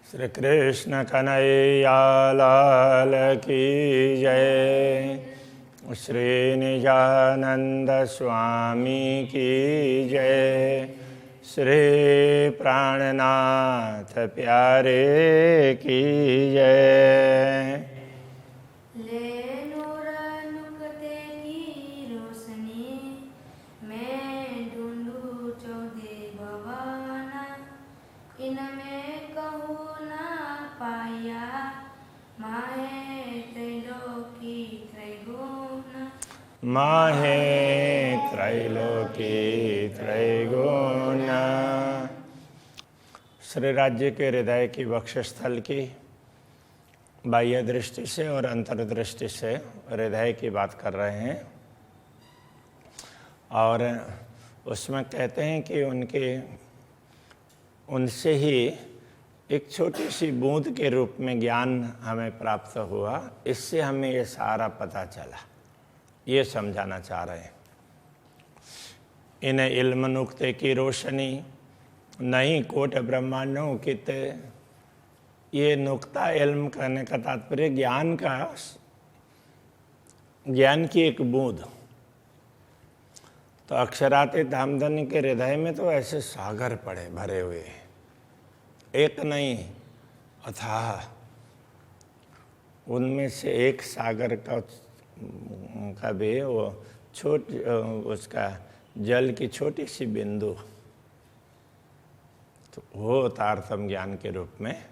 श्री कृष्ण कन्हैया लाल की जय। श्री निजानंद स्वामी की जय। श्री प्राणनाथ प्यारे की जय। माहे त्रैलोकी त्रैगुण। श्री राज्य के हृदय की वक्षस्थल की बाह्य दृष्टि से और अंतर्दृष्टि से हृदय की बात कर रहे हैं। और उसमें कहते हैं कि उनसे ही एक छोटी सी बूंद के रूप में ज्ञान हमें प्राप्त हुआ। इससे हमें ये सारा पता चला, ये समझाना चाह रहे हैं। इन इल्म नुक्ते की रोशनी नहीं कोट ब्रह्मांडों कित। ये नुक्ता इल्म करने का तात्पर्य ज्ञान की एक बूंद। तो अक्षराते धामधनी के हृदय में तो ऐसे सागर पड़े भरे हुए, एक नहीं अथाह। उनमें से एक सागर का भी वो उसका जल की छोटी सी बिंदु, तो वो तारतम ज्ञान के रूप में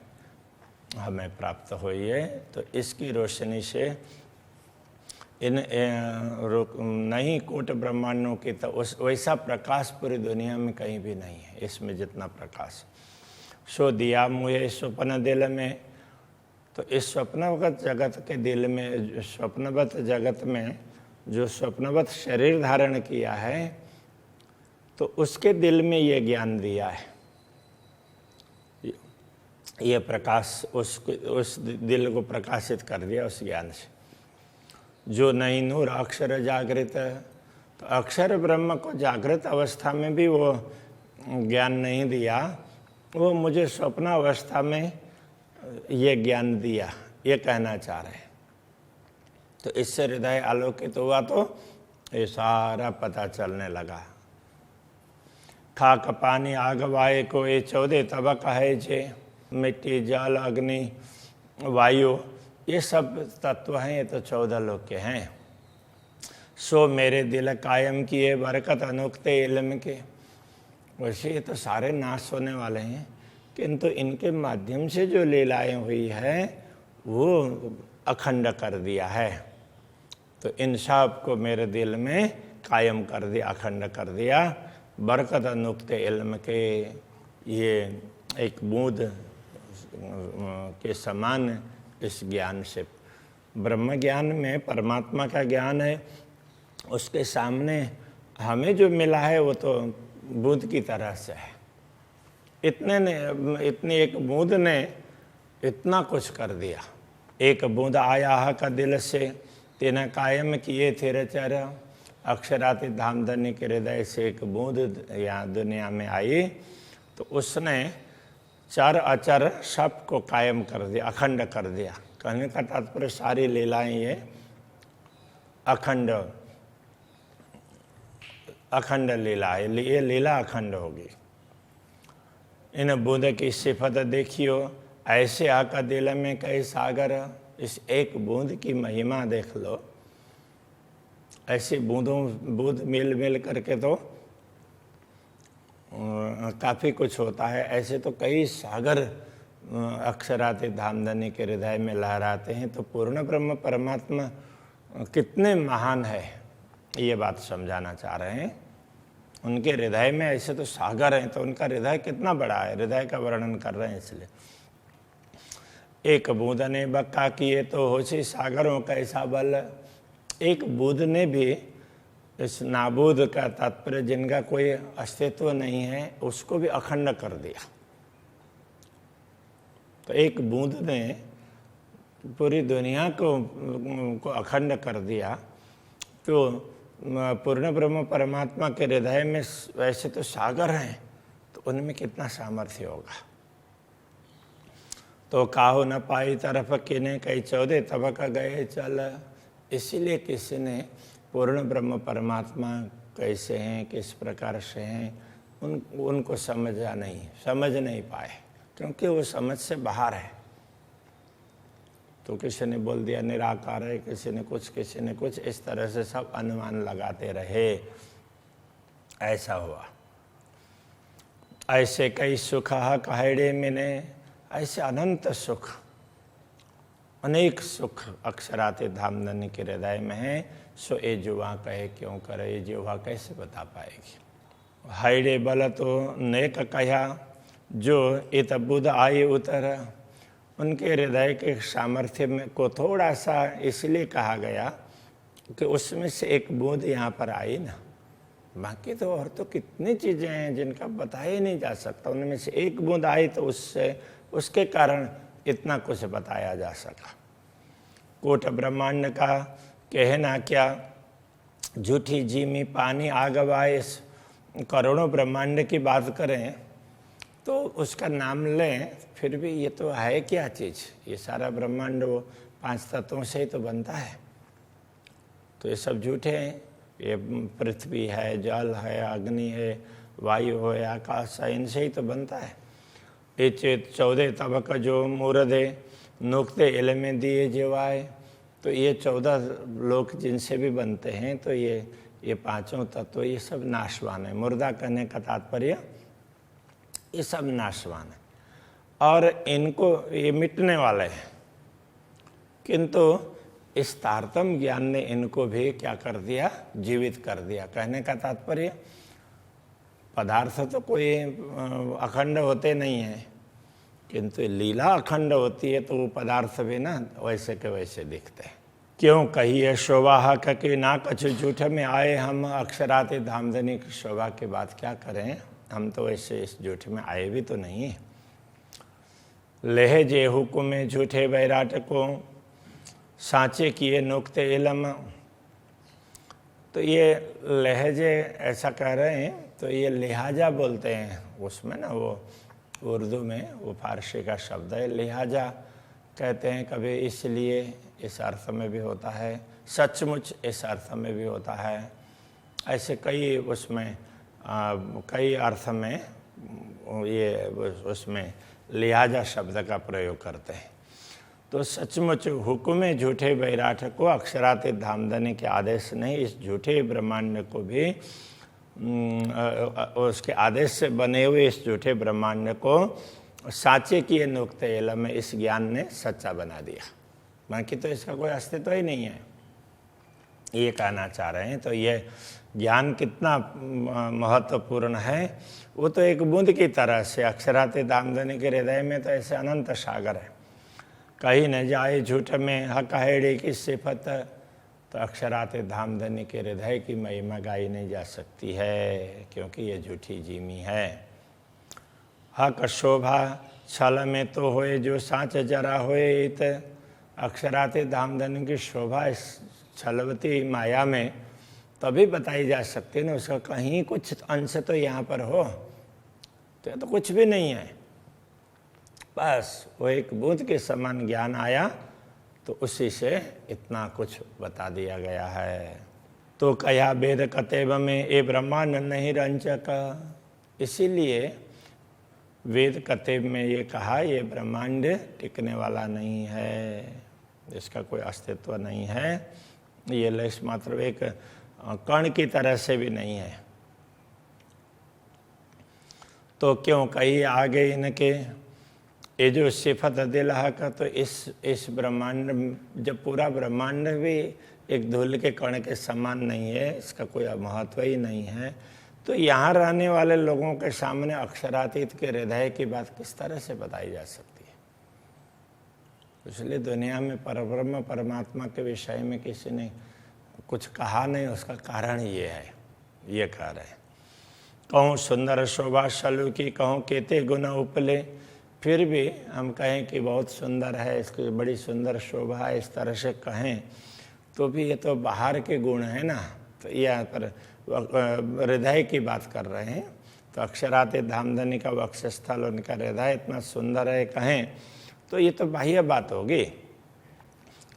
हमें प्राप्त हुई है। तो इसकी रोशनी से नहीं कोट ब्रह्मांडों की तो वैसा प्रकाश पूरी दुनिया में कहीं भी नहीं है। इसमें जितना प्रकाश सो दिया मुझे स्वप्न दिल में। तो इस स्वप्नवत जगत के दिल में, स्वप्नवत जगत में जो स्वप्नवत शरीर धारण किया है, तो उसके दिल में ये ज्ञान दिया है। ये प्रकाश उस दिल को प्रकाशित कर दिया उस ज्ञान से। जो नहीं नूर अक्षर जागृत, तो अक्षर ब्रह्म को जागृत अवस्था में भी वो ज्ञान नहीं दिया, वो मुझे स्वप्न अवस्था में ये ज्ञान दिया, ये कहना चाह रहे हैं। तो इससे हृदय आलोकित हुआ, तो ये सारा पता चलने लगा। खाक पानी आग वायु को ये 14 तबक है जे। मिट्टी जल अग्नि वायु ये सब तत्व हैं, ये तो 14 लोक के हैं। सो मेरे दिल कायम किए बरकत अनुक्ते इल्म के। वैसे ये तो सारे नाश होने वाले हैं, किंतु इनके माध्यम से जो लीलाएं हुई है वो अखंड कर दिया है। तो इन सब को मेरे दिल में कायम कर दिया, अखंड कर दिया। बरकत नुक्ते इल्म के, ये एक बूंद के समान इस ज्ञान से, ब्रह्म ज्ञान में परमात्मा का ज्ञान है, उसके सामने हमें जो मिला है वो तो बूंद की तरह से है। इतनी एक बूंद ने इतना कुछ कर दिया। एक बूंद आया का दिल से तेना कायम किए थे रचर। अक्षराति धामधनी के हृदय से एक बूंद यहाँ दुनिया में आई, तो उसने चर अचर सब को कायम कर दिया, अखंड कर दिया। कहने का तात्पर्य सारी लीलाएं ये अखंड लीला है, ये लीला अखंड होगी। इन बूंद की सिफत देखियो, ऐसे आका दिल में कई सागर। इस एक बूंद की महिमा देख लो। ऐसे बूंद मिल करके तो काफ़ी कुछ होता है। ऐसे तो कई सागर अक्षराते धामधनी के हृदय में लहराते हैं। तो पूर्ण ब्रह्म परमात्मा कितने महान है, ये बात समझाना चाह रहे हैं। उनके हृदय में ऐसे तो सागर हैं, तो उनका हृदय कितना बड़ा है, हृदय का वर्णन कर रहे हैं। इसलिए एक बूंद ने बक्का किए तो होशी सागरों का ऐसा बल। एक बूंद ने भी, इस नाबूद का तात्पर्य जिनका कोई अस्तित्व नहीं है, उसको भी अखंड कर दिया। तो एक बूंद ने पूरी दुनिया को अखंड कर दिया। तो पूर्ण ब्रह्म परमात्मा के हृदय में वैसे तो सागर हैं, तो उनमें कितना सामर्थ्य होगा। तो काहू न पाई तरफ किने कई 14 तबक गए चल। इसीलिए किसी ने पूर्ण ब्रह्म परमात्मा कैसे हैं, किस प्रकार से हैं, उनको समझ नहीं पाए, क्योंकि वो समझ से बाहर है। तो किसी ने बोल दिया निराकार है, किसी ने कुछ, इस तरह से सब अनुमान लगाते रहे। ऐसा हुआ। ऐसे कई सुख कहेड़े मिने, ऐसे अनंत सुख, अनेक सुख अक्षराते धामधनी के हृदय में है। सो ये जुआ कहे क्यों करे, ये जुआ कैसे बता पाएगी। हाइडे बल तो नेक कहा, जो इत बुध आए उतर। उनके हृदय के सामर्थ्य में को थोड़ा सा इसलिए कहा गया कि उसमें से एक बूंद यहाँ पर आई ना, बाकी तो और तो कितनी चीज़ें हैं जिनका बताया ही नहीं जा सकता। उनमें से एक बूंद आई तो उसके कारण इतना कुछ बताया जा सका। कोट ब्रह्मांड का कहना क्या, झूठी जीमी पानी आगवाए। करोड़ों ब्रह्मांड की बात करें तो उसका नाम लें, फिर भी ये तो है क्या चीज़। ये सारा ब्रह्मांड वो 5 तत्वों से ही तो बनता है, तो ये सब झूठे हैं। ये पृथ्वी है, जल है, अग्नि है, वायु है, आकाश है, इनसे ही तो बनता है। ये 14 तबक जो मूर्धे नुक्ते इलमें दिए जीवाए। तो ये 14 लोक जिनसे भी बनते हैं, तो ये पांचों तत्व ये सब नाशवान है। मुर्दा कहने का तात्पर्य ये सब नाशवान है और इनको ये मिटने वाले हैं, किंतु इस तारतम्य ज्ञान ने इनको भी क्या कर दिया, जीवित कर दिया। कहने का तात्पर्य पदार्थ तो कोई अखंड होते नहीं हैं, किंतु लीला अखंड होती है, तो वो पदार्थ भी ना वैसे के वैसे दिखते हैं। क्यों कहिए शोभा कि ना कछु झूठ में आए हम। अक्षराते धामधनी की शोभा की बात क्या करें, हम तो वैसे इस झूठ में आए भी तो नहीं है। लेह जे हुक्म झूठे बैराट को, सांचे किए नुक्ते इलम। तो ये लहजे ऐसा कह रहे हैं, तो ये लिहाजा बोलते हैं उसमें ना, वो उर्दू में वो फारसी का शब्द है। लिहाजा कहते हैं कभी, इसलिए इस अर्थ में भी होता है, सचमुच इस अर्थ में भी होता है। ऐसे कई उसमें कई अर्थ में ये उसमें लिहाजा शब्द का प्रयोग करते हैं। तो सचमुच हुक्म झूठे बैराठ को अक्षराते धामधनी के आदेश नहीं, इस झूठे ब्रह्मांड को भी उसके आदेश से बने हुए इस झूठे ब्रह्मांड को साचे किए नुक्ते इलम में इस ज्ञान ने सच्चा बना दिया। बाकी तो इसका कोई अस्तित्व ही नहीं है, ये कहना चाह रहे हैं। तो ये ज्ञान कितना महत्वपूर्ण है, वो तो एक बूंद की तरह से अक्षराते धामधनी के हृदय में तो ऐसे अनंत सागर है। कहीं न जाए झूठ में हकहेड़े की सिफत। तो अक्षराते धामधनी के हृदय की महिमा गाई नहीं जा सकती है, क्योंकि ये झूठी जीमी है। हक शोभा छल में तो होए, जो सांच जरा होए इत। अक्षराते धामधनी की शोभा इस छलवती माया में तभी बताई जा सकती है ना, उसका कहीं कुछ अंश तो यहाँ पर हो, तो कुछ भी नहीं है। बस वो एक बूंद के समान ज्ञान आया, तो उसी से इतना कुछ बता दिया गया है। तो कया वेद कतेब में ये ब्रह्मांड नहीं रंचक। इसीलिए वेद कतेब में ये कहा, ये ब्रह्मांड टिकने वाला नहीं है, इसका कोई अस्तित्व नहीं है। ये लेश मात्र एक कण की तरह से भी नहीं है। तो क्यों कही आगे इनके ये जो सिफत दिलहा का, तो इस ब्रह्मांड, जब पूरा ब्रह्मांड भी एक धूल के कण के समान नहीं है, इसका कोई महत्व ही नहीं है, तो यहाँ रहने वाले लोगों के सामने अक्षरातीत के हृदय की बात किस तरह से बताई जा सकती है। इसलिए दुनिया में परब्रह्म परमात्मा के विषय में किसी ने कुछ कहा नहीं, उसका कारण ये है, ये कह रहे हैं। कहूँ सुंदर शोभा शलु की, कहूँ केते गुण उपले। फिर भी हम कहें कि बहुत सुंदर है, इसकी बड़ी सुंदर शोभा है, इस तरह से कहें, तो भी ये तो बाहर के गुण है ना। तो यहाँ पर हृदय की बात कर रहे हैं। तो अक्षराते धामधनी का वक्षस्थल, उनका हृदय इतना सुंदर है कहें, तो ये तो बाह्य बात होगी।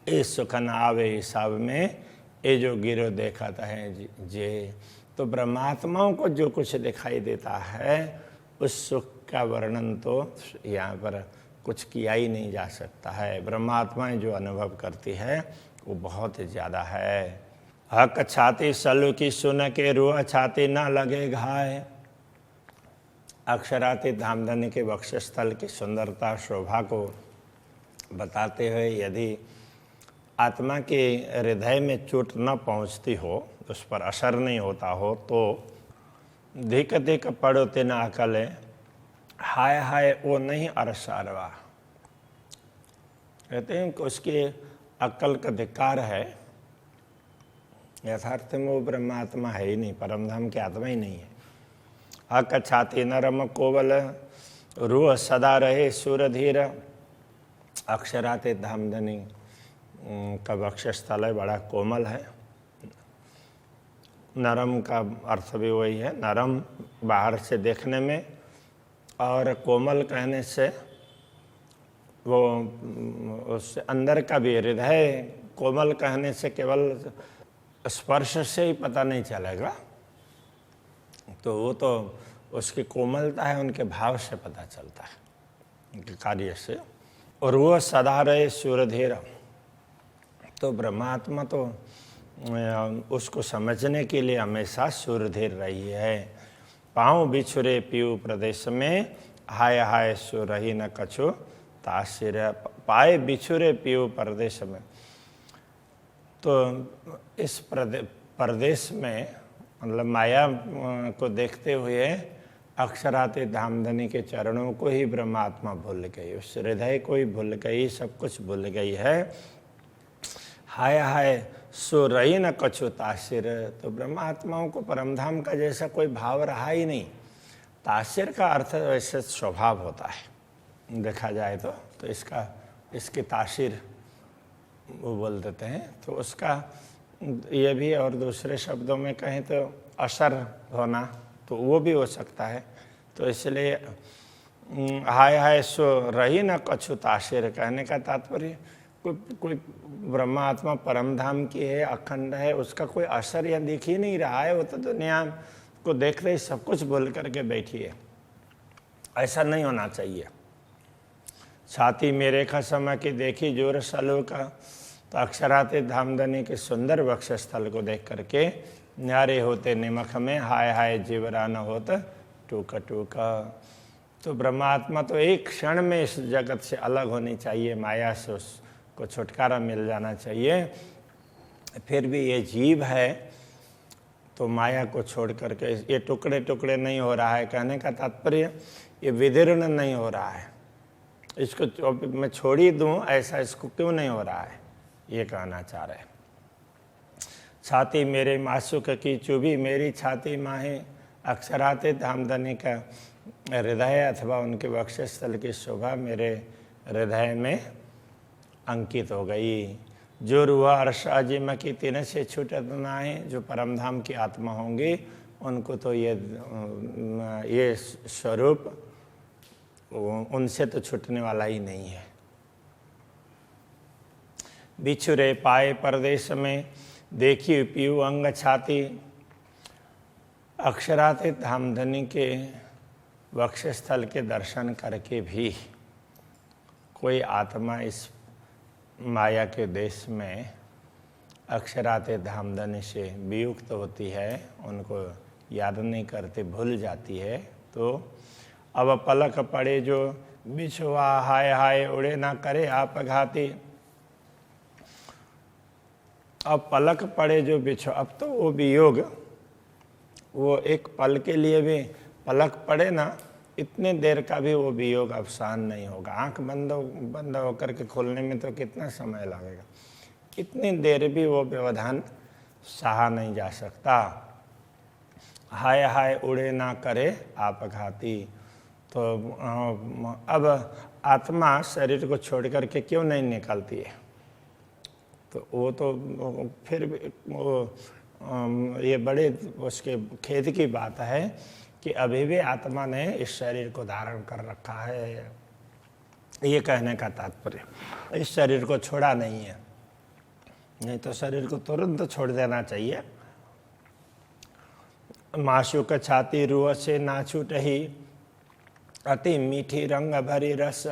इस सुख न आवे हिसाब में ये जो गिरो देखता है जे। तो ब्रह्मात्माओं को जो कुछ दिखाई देता है उस सुख का वर्णन तो यहाँ पर कुछ किया ही नहीं जा सकता है। ब्रह्मात्माएं जो अनुभव करती है वो बहुत ज़्यादा है। हक छाती सलु की सुन के रूह छाती न लगे घाय। अक्षरातीत धामधनी के वक्षस्थल की सुंदरता शोभा को बताते हुए यदि आत्मा के हृदय में चोट न पहुंचती हो, उस पर असर नहीं होता हो, तो धिक धिक पड़ो ते न अकले हाय हाय वो नहीं अरसारवा। कहते हैं कि उसकी अक्ल का धिक्कार है। यथार्थ में वो ब्रह्मात्मा है ही नहीं, परमधाम की आत्मा ही नहीं है। हक छाती नरम कोवल रूह सदा रहे सुरधीर। अक्षरातीत धामधनी का वक्षस्थल है, बड़ा कोमल है। नरम का अर्थ भी वही है, नरम बाहर से देखने में, और कोमल कहने से वो उससे अंदर का भी हृदय। कोमल कहने से केवल स्पर्श से ही पता नहीं चलेगा, तो वो तो उसकी कोमलता है उनके भाव से पता चलता है, उनके कार्य से। और वो सदा रहे सूरधीर। तो ब्रह्मात्मा तो उसको समझने के लिए हमेशा सूरधीर रही है। पाँव बिछुरे पीऊ प्रदेश में हाय हाय सो रही न कछु तासिर। पाए बिछुरे पीऊ प्रदेश में, तो इस प्रदेश में मतलब माया को देखते हुए अक्षरातीत धामधनी के चरणों को ही ब्रह्मात्मा भूल गई, उस हृदय को ही भूल गई, सब कुछ भूल गई है। हाय हाय सो रही न कछु तासिर। तो ब्रह्मात्माओं को परमधाम का जैसा कोई भाव रहा ही नहीं। तासिर का अर्थ वैसे स्वभाव होता है, देखा जाए तो इसकी तासिर वो बोल देते हैं। तो उसका ये भी, और दूसरे शब्दों में कहें तो असर होना, तो वो भी हो सकता है। तो इसलिए हाय हाय सो रही न कछु तासिर कहने का तात्पर्य कोई ब्रह्मात्मा परमधाम की है, अखंड है, उसका कोई असर या दिख ही नहीं रहा है। वो तो दुनिया को देखते ही सब कुछ भूल करके बैठी है। ऐसा नहीं होना चाहिए। छाती मेरे खसम की देखी जोर सलो का। तो अक्षरातीत धामधनी के सुंदर वक्षस्थल को देख करके न्यारे होते निमख में हाय हाय जीवरा न होत टूका टूका। तो ब्रह्मात्मा तो एक क्षण में इस जगत से अलग होनी चाहिए, माया से उसको छुटकारा मिल जाना चाहिए। फिर भी ये जीव है तो माया को छोड़ करके ये टुकड़े टुकड़े नहीं हो रहा है। कहने का तात्पर्य ये विदीर्ण नहीं हो रहा है, इसको मैं छोड़ ही दूँ ऐसा इसको क्यों नहीं हो रहा है, ये कहना चाह रहे हैं। छाती मेरे मासूक की चुभी मेरी छाती माहे। अक्षरातीत धामधनी का हृदय अथवा उनके वक्षस्थल की शोभा मेरे हृदय में अंकित हो गई। जो रूह अर्श अजिम की तिन से छूटत नाहे। जो परमधाम की आत्मा होंगी उनको तो ये स्वरूप उनसे तो छूटने वाला ही नहीं है। बिछुरे पाए परदेश में देखी पीऊ अंग छाती। अक्षरातीत धामधनी के वक्षस्थल के दर्शन करके भी कोई आत्मा इस माया के देश में अक्षरातीत धामधनी से वियुक्त होती है, उनको याद नहीं करते, भूल जाती है। तो अब पलक पड़े जो बिछुआ हाय हाय उड़े ना करे आप घाती। अब पलक पड़े जो बिछो, अब तो वो वियोग, वो एक पल के लिए भी पलक पड़े ना, इतने देर का भी वो वियोग अवसान नहीं होगा। आंख बंद होकर के खोलने में तो कितना समय लगेगा, इतनी देर भी वो व्यवधान सहा नहीं जा सकता। हाय हाय उड़े ना करे आप घाती। तो अब आत्मा शरीर को छोड़ करके क्यों नहीं निकलती है, तो वो तो फिर भी ये बड़े उसके खेद की बात है कि अभी भी आत्मा ने इस शरीर को धारण कर रखा है। ये कहने का तात्पर्य। इस शरीर को छोड़ा नहीं है, नहीं तो शरीर को तुरंत छोड़ देना चाहिए। माशुक छाती रुआ से ना छूटही, अति मीठी रंग भरी रस।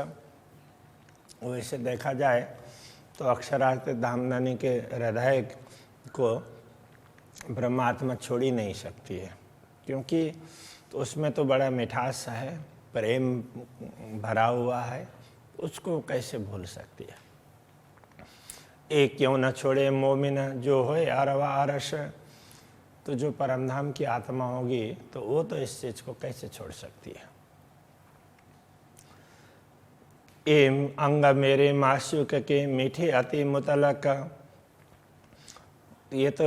वैसे देखा जाए तो अक्षरार्थ धामधनी के हृदय को ब्रह्मात्मा छोड़ ही नहीं सकती है, क्योंकि तो उसमें तो बड़ा मिठास है, प्रेम भरा हुआ है, उसको कैसे भूल सकती है। एक क्यों न छोड़े मोमिन जो होए अरवा अरस। तो जो परमधाम की आत्मा होगी तो वो तो इस चीज को कैसे छोड़ सकती है। एम अंग मेरे माशूक के मीठे अति मुतलक। ये तो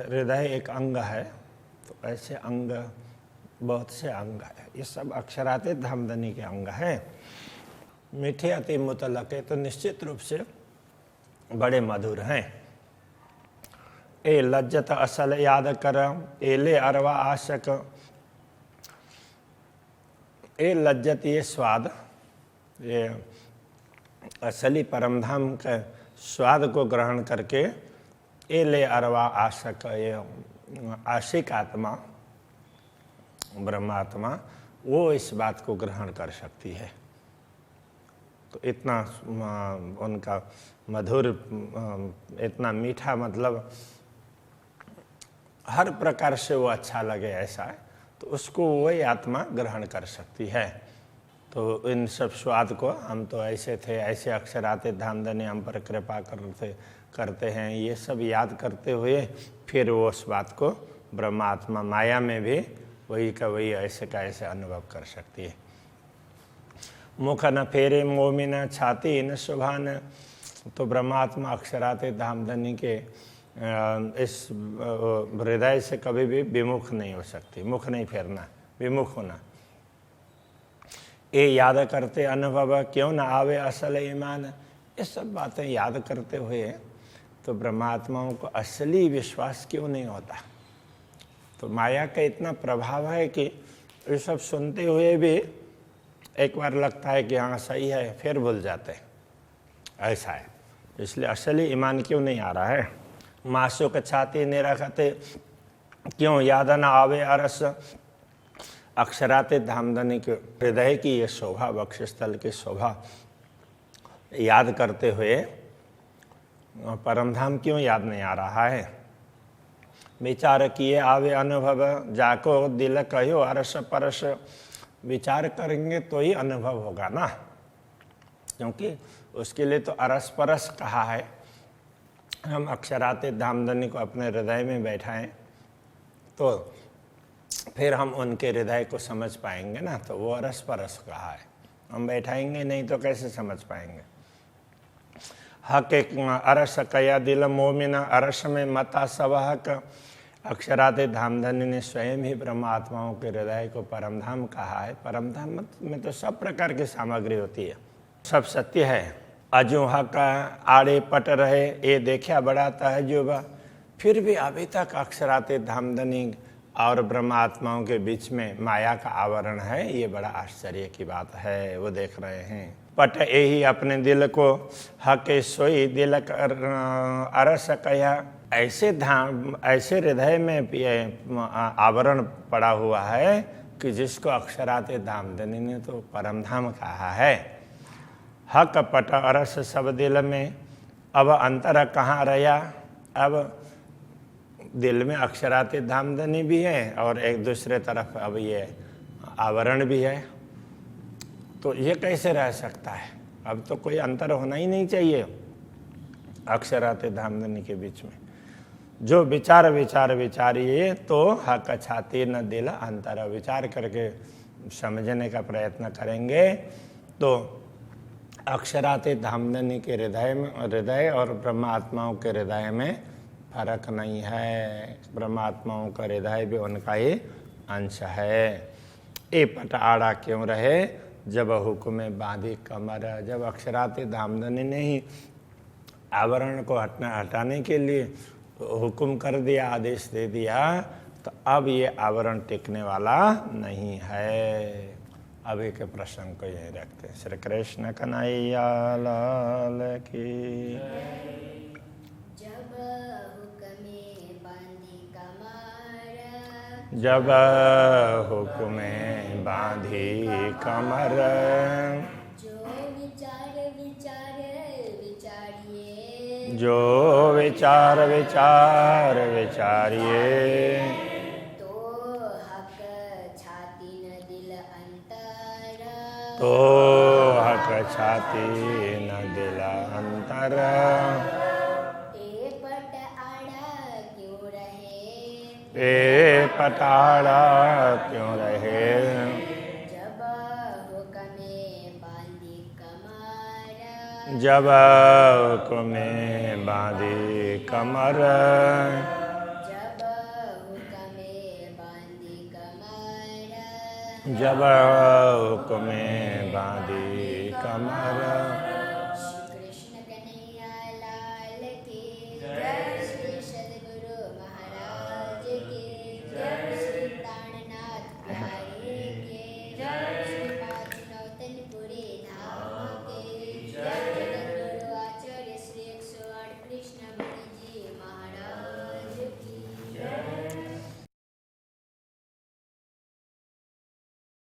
हृदय एक अंग है, तो ऐसे अंग बहुत से अंग है, ये सब अक्षरातीत धामधनी के अंग हैं। मीठे अति मुतलक है तो निश्चित रूप से बड़े मधुर हैं। ए लज्जत असल याद कर, एले अरवा आशक। ए लज्जत ये स्वाद, ये असली परमधाम के स्वाद को ग्रहण करके एले अरवा आशक, ये आशिक आत्मा ब्रह्मात्मा वो इस बात को ग्रहण कर सकती है। तो इतना उनका मधुर, इतना मीठा, मतलब हर प्रकार से वो अच्छा लगे ऐसा है, तो उसको वही आत्मा ग्रहण कर सकती है। तो इन सब स्वाद को हम तो ऐसे थे, ऐसे अक्षरातीत धामधनी हम पर कृपा करते हैं, ये सब याद करते हुए फिर वो उस बात को ब्रह्मात्मा माया में भी वही का वही ऐसे का ऐसे अनुभव कर सकती है। मुख न फेरे मोमिन छाती न शुभान। तो ब्रह्मात्मा अक्षरातीत धामधनी के इस हृदय से कभी भी विमुख नहीं हो सकती। मुख नहीं फेरना, विमुख होना। ये याद करते अनुभव क्यों न आवे असल ईमान। ये सब बातें याद करते हुए तो ब्रह्मात्माओं को असली विश्वास क्यों नहीं होता। तो माया का इतना प्रभाव है कि ये सब सुनते हुए भी एक बार लगता है कि हाँ सही है, फिर भूल जाते हैं, ऐसा है। इसलिए असली ईमान क्यों नहीं आ रहा है। मासूक छाती निरखते क्यों याद न आवे अरस। अक्षरातीत धामधनी के हृदय की ये शोभा, वक्षस्थल की शोभा याद करते हुए परमधाम क्यों याद नहीं आ रहा है। विचार किए आवे अनुभव, जाको दिल कहो अरस परस। विचार करेंगे तो ही अनुभव होगा ना, क्योंकि उसके लिए तो अरस परस कहा है। हम अक्षरातीत धामधनी को अपने हृदय में बैठाएं तो फिर हम उनके हृदय को समझ पाएंगे ना, तो वो अरस परस कहा है। हम बैठाएंगे नहीं तो कैसे समझ पाएंगे। हक एक अरस कया दिल मोमिन, अरस में मता सवहक। अक्षरातीत धामधनी ने स्वयं ही ब्रह्मात्माओं के हृदय को परमधाम कहा है। परमधाम में तो सब प्रकार की सामग्री होती है, सब सत्य है। अजूहा का आड़े पट रहे ये देखा बड़ा तहजुबा। फिर भी अभी तक अक्षरातीत धामधनी और ब्रह्मात्माओं के बीच में माया का आवरण है, ये बड़ा आश्चर्य की बात है। वो देख रहे हैं। पट यही अपने दिल को हक सोई दिल कर अरस कया। ऐसे हृदय में आवरण पड़ा हुआ है कि जिसको अक्षरातीत धामधनी ने तो परमधाम कहा है। हक पट अरस सब दिल में, अब अंतर कहाँ रहा। अब दिल में अक्षरातीत धामधनी भी है और एक दूसरे तरफ अब ये आवरण भी है, तो ये कैसे रह सकता है। अब तो कोई अंतर होना ही नहीं चाहिए अक्षरातीत धामधनी के बीच में। जो विचार विचारिए तो हक छाती न दिल अंतर। विचार करके समझने का प्रयत्न करेंगे तो अक्षरातीत धामधनी के हृदय और ब्रह्मात्माओं के हृदय में फर्क नहीं है। ब्रह्मात्माओं का हृदय भी उनका ही अंश है। ए पट आड़ा क्यों रहे जब हुक्म बांधी कमर। जब अक्षरातीत धामधनी ने ही आवरण को हटाने के लिए हुक्म कर दिया, आदेश दे दिया, तो अब ये आवरण टिकने वाला नहीं है। अभी के प्रसंग को यहीं रखते हैं। श्री कृष्ण कन्हैया लाल की। जब हुक्मे बांधी कमर, जब हुक्मे बांधी कमर, जो विचार विचार विचारिए, जो विचार विचार विचारिए, तो हक छाती न दिल अंतर, तो हक छाती न दिल अंतर। ए पट आड़ा क्यों रहे, ए पटाड़ा क्यों रहे, जब हुक्मे बांधी कमर, जब हुक्मे बांधी कमर, जब हुक्मे बांधी कमर, जब हुक्मे बांधी कमर।